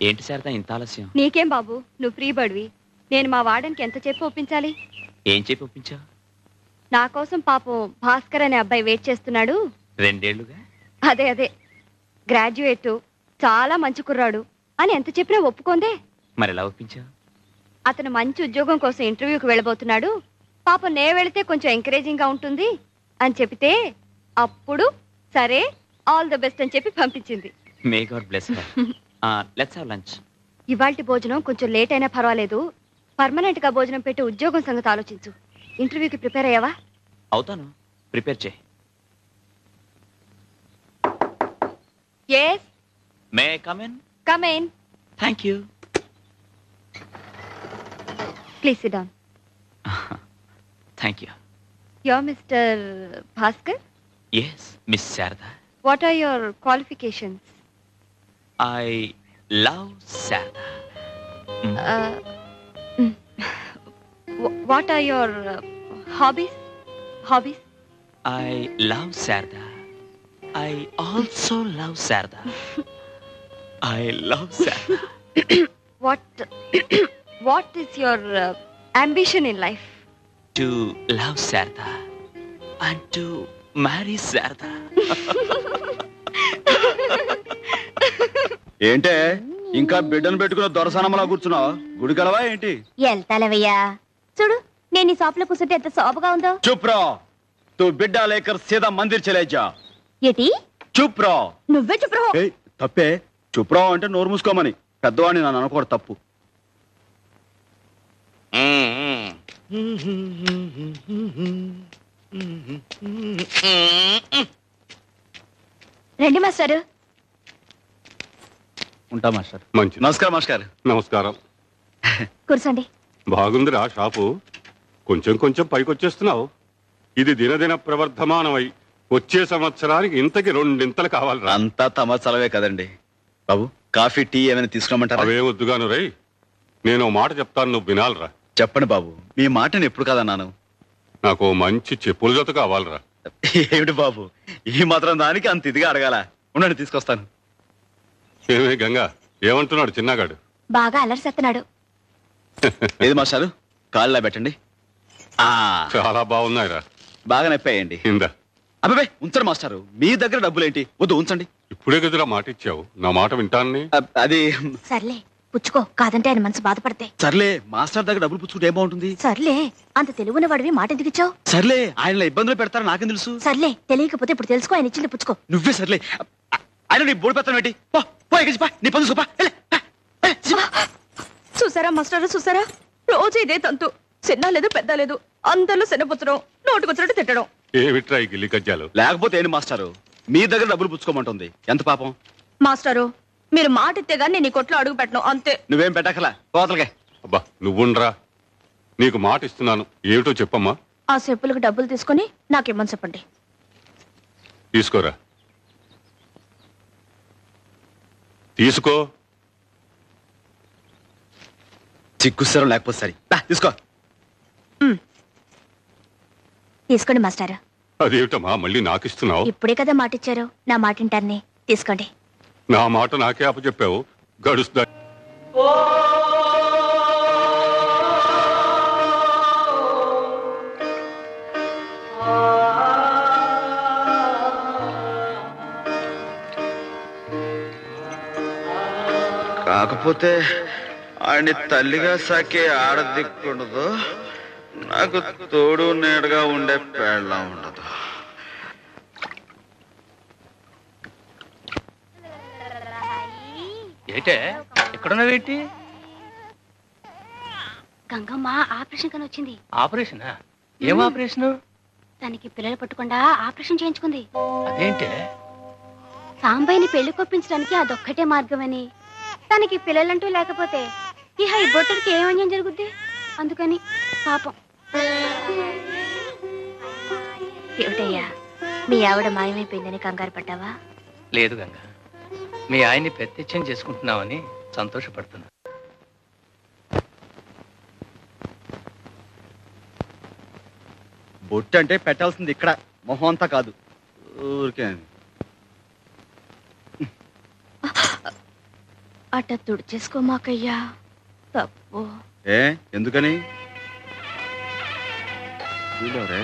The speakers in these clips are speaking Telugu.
ఏంటి శారదా ఇంత ఆలస్యం? నీకేం బాబు, నువ్వు ఫ్రీ బడివి. నేను మా వార్డెన్కి ఎంత చెప్పి ఒప్పించాలి? ఏం చెప్పి ఒప్పించావు? నా కోసం పాపం భాస్కర్ అనే అబ్బాయి వెయిట్ చేస్తున్నాడు. 2 ఏళ్లుగా. అదే గ్రాడ్యుయేట్, చాలా మంచి కుర్రాడు అని ఎంత చెప్పినా ఒప్పుకోందే. మరి ఎలా ఒప్పించావు? అతను మంచి ఉద్యోగం కోసం ఇంటర్వ్యూకి వెళ్ళబోతున్నాడు. పాపం నే వెళితే కొంచెం ఎంకరేజింగ్ గా ఉంటుంది అని చెప్తే అప్పుడు సరే ఆల్ ది బెస్ట్ అని చెప్పి పంపించింది. May God bless her. Let's have lunch. ఇవాల్టి భోజనం కొంచెం లేట్ అయినా పర్వాలేదు. పర్మనెంట్ గా భోజనం పెట్టి ఉద్యోగం సంగతి ఆలోచించు. ఇంటర్వ్యూకి ప్రిపేర్ అయ్యావా? అవుతాను, ప్రిపేర్ చేయి. yes may come in? come in, thank you. please sit down. Thank you. you're Mr. Bhaskar. Yes miss Sharada. What are your qualifications? I love Sharada. What are your hobbies? I love Sharada. I also love Sharada. I love Sharada. What is your ambition in life? To love Sharada and to marry Sharada. ఏంటే ఇంకా బిడ్డను పెట్టుకున్న దొరసనమలా కూర్చున్నావు? గుడి కలవా ఏంటి? వెళ్తాలేవయ్యా. చూడు, నేను ఈ షాప్ లో కూర్చుంటే ఎంత శోభగా ఉందో. చుప్రా, తూ బిడ్డ లేకర్ సీదా మందిర్ చలేజా. ఏటి? చుప్రా. నువ్వే చెప్పు. తప్పే. చుప్రా అంటే నోరు మూసుకోమని. పెద్దవాడిని నన్ను అనుకోడు, తప్పు. రండి మాస్టారు. ఉంటా మాస్టర్. మంచి నమస్కారం మాస్టర్. నమస్కారం. కూర్చోండి. బాగుందిరా షాపు. కొంచెం కొంచెం పైకొచ్చేస్తున్నావు. ఇది దినదిన ప్రవర్ధమానమై వచ్చే సంవత్సరానికి ఇంతకి 2 ఇంతలు కావాలిరా. అంతా తమ చలవే కదండి. బాబు, కాఫీ టీ ఏమైనా తీసుకురమ్మంటారా? అవే వద్దుగాను రై. నేను మాట చెప్తాను, నువ్వు వినాలిరా. చెప్పండి బాబు, మీ మాటని ఎప్పుడు కదన్నాను. నాకు మంచి చెప్పుల జత కావాలిరా. ఏమిటి బాబు, ఈ మాత్రం దానికి అంత ఇదిగా అడగాల? ఉండండి, తీసుకొస్తాను. ఏమే గంగా, ఏమంటున్నాడు చిన్నగాడు? బాగా అలరిసేస్తున్నాడు. ఏది మాస్టారు, కాళ్ళ పెట్టండి. చాలా బాగున్నాయిరా. బాగా నొప్పాయండి. ఇందా. అబ్బాయి ఉంచండి మాస్టారు, మీ దగ్గర డబ్బులేంటి? వద్దు, ఉంచండి. ఇప్పుడే కదరా మాట ఇచ్చావు, నా మాట వింటాన్ని. అది సర్లే, పుచ్చుకో. కాదంటే ఆయన మనసు బాధపడితే. సర్లే, మాస్టర్ దగ్గర డబ్బులు పుచ్చుకుంటే ఏం బాగుంటుంది? సర్లే, అంత తెలుగున్న వాడివి మాట ఎందుకు ఇచ్చావు? సర్లే, ఆయన ఇబ్బందులు పెడతారా నాకేం తెలుసు? సర్లే, తెలియకపోతే ఇప్పుడు తెలుసుకో. ఆయన ఇచ్చింది పుచ్చుకో. నువ్వే సర్లే. ఆయన నీ బోడి పెడతాను ఏంటి? నీ పని చూపా. చూసారా మాస్టర్, చూసారా? రోజు ఇదే తంతు. చిన్న లేదు పెద్ద లేదు, అందరిలో శనపుచ్చడం, నోటుకొచ్చినట్టు తిట్టడం. ఏమిట్రా ఈ గిల్లి కజ్జాలు? లేకపోతే ఏంటి మాస్టారు, మీ దగ్గర డబ్బులు పుచ్చుకోమంటుంది. ఎంత పాపం. మాస్టారు, మీరు మాట ఇస్తే గానీ నేను ఈ కొట్లో అడుగు పెట్టను, అంతే. నువ్వేం పెట్టకలా, కోతలకే. అబ్బా నువ్వుండ్రా, నీకు మాట ఇస్తున్నాను. ఏమిటో చెప్పమ్మా. ఆ చెప్పులకు డబ్బులు తీసుకుని నాకేమని చెప్పండి. తీసుకోరా. తీసుకో. చిక్కుస్తారం లేకపోతే సరే. తీసుకో. తీసుకోండి మాస్టారు. అదేమిటమ్మా మళ్ళీ నాకు ఇస్తున్నావు? ఇప్పుడే కదా మాట ఇచ్చారు, నా మాట వింటాన్ని. తీసుకోండి. నా మాట నాకే అప్పచెప్పావు. గడుస్తా. కాకపోతే ఆయన్ని తల్లిగా సాకే ఆడదిక్కుండదు, నాకు తోడు నేడుగా ఉండే పేళ్ళ ఉండదు. ఏటే ఎక్కడున్నావేంటి? గంగమ్మ ఆపరేషన్ కని వచ్చింది. ఆపరేషనా? ఏం ఆపరేషను? తనకి పిల్లలు పట్టకుండా ఆపరేషన్ చేయించుకుంది. అదేంటే? సాంబయ్యని పెళ్లి కొప్పించడానికి అదొక్కటే మార్గమని. తనకి పిల్లలంటూ లేకపోతే ఈ హై బొట్టడికి ఏమన్యం జరుగుద్ది, అందుకని పాపం. ఏమిటయ్యా, మీ ఆవిడ మాయమైపోయిందని కంగారు పడ్డావా? లేదు గంగ, మీ ఆయన్ని ప్రత్యక్షం చేసుకుంటున్నావని సంతోషపడుతున్నా. బొట్టు అంటే పెట్టాల్సింది ఇక్కడ, మొహం అంతా కాదు. ఊరికే అట్ట తుడిచేసుకోమాకయ్యా, తప్పు. ఏ ఎందుకని? వీళ్ళెవరే?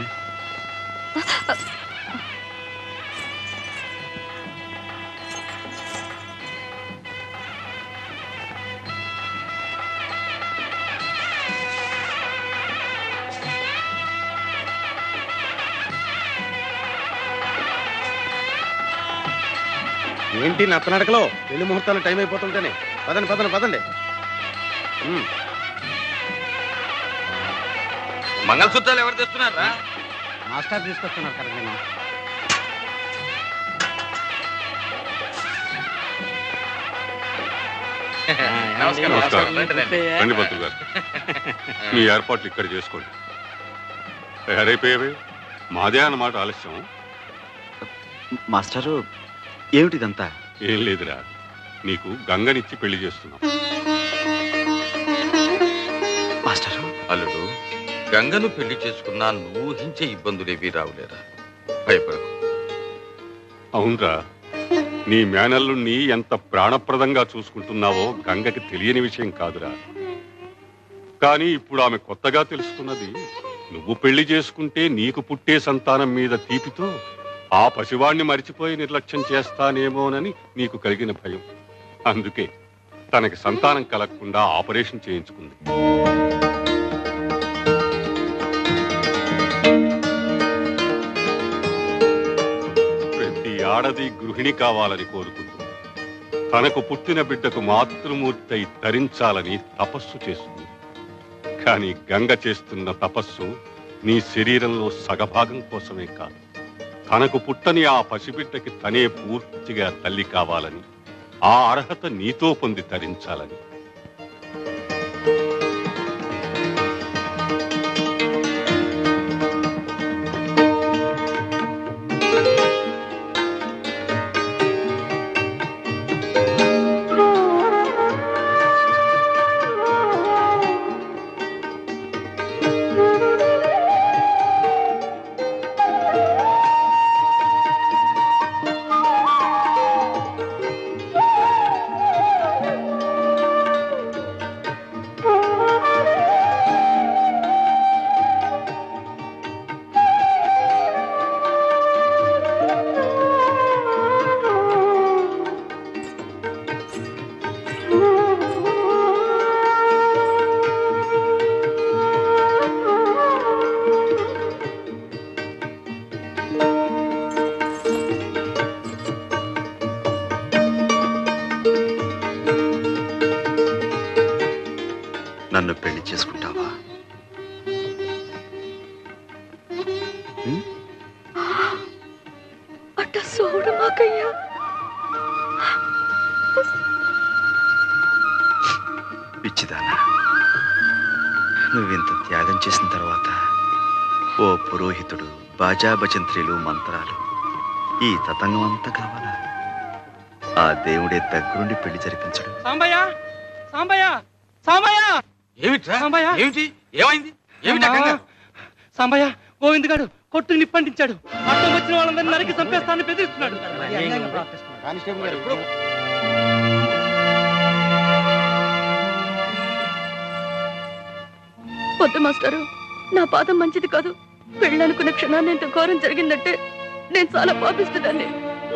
ఏంటి నత్తనడకలో పెళ్లి ముహూర్తాలు టైం అయిపోతుంటేనే? పదండి పదండి పదండి. మంగళసూత్రాలు ఎవరు తెస్తున్నారా? మాస్టర్ తీసుకొస్తున్నారు కదా. నేను నమస్కారం. రండి పంతులు గారు, మీ ఏర్పాట్లు ఇక్కడ చేసుకోండి. తయారైపోయావే, మాదే అన్నమాట ఆలస్యం. మాస్టరు ఏమిటిదంతా? ఏం లేదురా, నీకు గంగనిచ్చి పెళ్లి చేస్తున్నాం. మాస్టరు, అల్లుడు, గంగను పెళ్లి చేసుకున్నా నువ్వు ఊహించే ఇబ్బందులేవి రావులేరా, భయపడకు. అవునరా, నీ మేనల్లుణ్ణి ఎంత ప్రాణప్రదంగా చూసుకుంటున్నావో గంగకి తెలియని విషయం కాదురా. కానీ ఇప్పుడు ఆమె కొత్తగా తెలుసుకున్నది, నువ్వు పెళ్లి చేసుకుంటే నీకు పుట్టే సంతానం మీద తీపితో ఆ పసివాణ్ణి మరిచిపోయి నిర్లక్ష్యం చేస్తానేమోనని నీకు కలిగిన భయం. అందుకే తనకి సంతానం కలగకుండా ఆపరేషన్ చేయించుకుంది. ప్రతి ఆడది గృహిణి కావాలని కోరుకుంటుంది. తనకు పుట్టిన బిడ్డకు మాతృమూర్తి అయి తరించాలని తపస్సు చేస్తుంది. కానీ గంగ చేస్తున్న తపస్సు నీ శరీరంలో సగభాగం కోసమే కాదు, తనకు పుట్టని ఆ పసిబిడ్డకి తనే పూర్తిగా తల్లి కావాలని, ఆ అర్హత నీతో పొంది తరించాలని. నన్ను పెళ్లి చేసుకుంటావా? అట్ట సోడు మాకయ్యా. పిచ్చిదానా, నువ్వింత త్యాగం చేసిన తర్వాత ఓ పురోహితుడు, బాజా భజంత్రీలు, మంత్రాలు, ఈ తతంగం అంతా కావాలా? ఆ దేవుడే దగ్గరుండి పెళ్లి జరిపించడు. సాంబయ్య, సాంబయ్య, సాంబయ్య! ఏమిట్రా? సాంబయ్య! ఏమిటి? ఏమైంది? ఏమిటి? సాంబయ్య, గోవింద్ గారు కొట్టు నిప్పంటించాడు. అర్థం వచ్చిన వాళ్ళందరినీ నరికి చంపేస్తానని బెదిరిస్తున్నాడు. కానిస్టేబుల్ గారు ఇప్పుడు వద్దు మాస్టారు, నా పాదం మంచిది కాదు. పెళ్ళనుకున్న క్షణాన్ని ఇంత ఘోరం జరిగిందంటే నేను చాలా పాపిస్తుందాన్ని.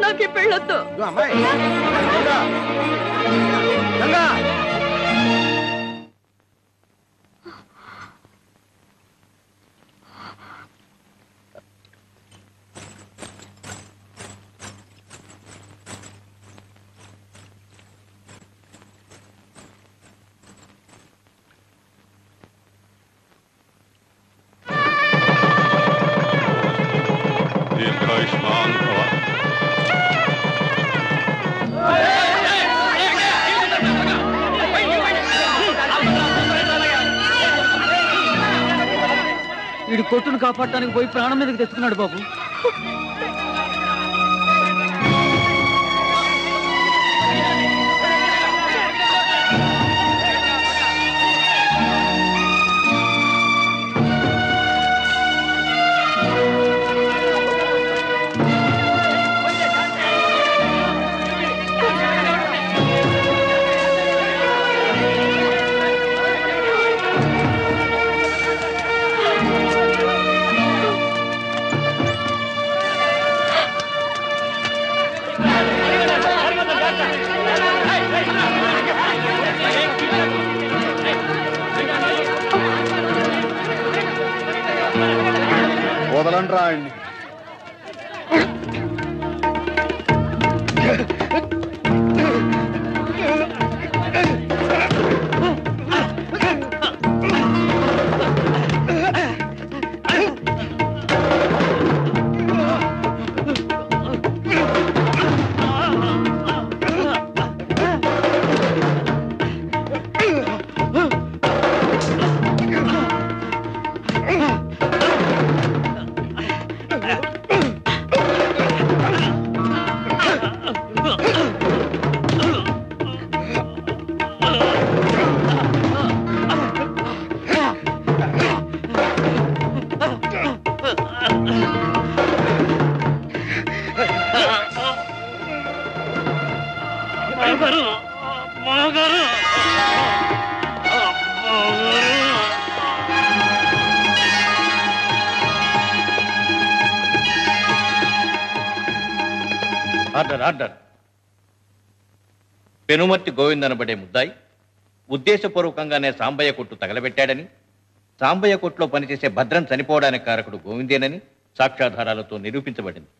నాకే పెళ్ళొద్దు. అమ్మాయి గంగా, దీర్ఘాయుష్మాన్ భవ. వీడు కొట్టును కాపాడటానికి పోయి ప్రాణం మీదకి తెచ్చుకున్నాడు బాబు. పట్టుకోండిరా ఆయన్ని. Order order. పెనుమర్తి గోవింద్ అనబడే ముద్దాయి ఉద్దేశపూర్వకంగానే సాంబయ్య కొట్టు తగలబెట్టాడని, సాంబయ్య కొట్టులో పనిచేసే భద్రం చనిపోవడానికి కారకుడు గోవిందేనని సాక్ష్యాధారాలతో నిరూపించబడింది.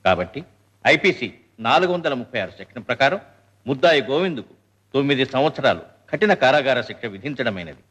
కాబట్టి ఐపీసీ 436 సెక్షన్ ప్రకారం ముద్దాయి గోవిందుకు 9 సంవత్సరాలు కఠిన కారాగార శిక్ష విధించడమైనది.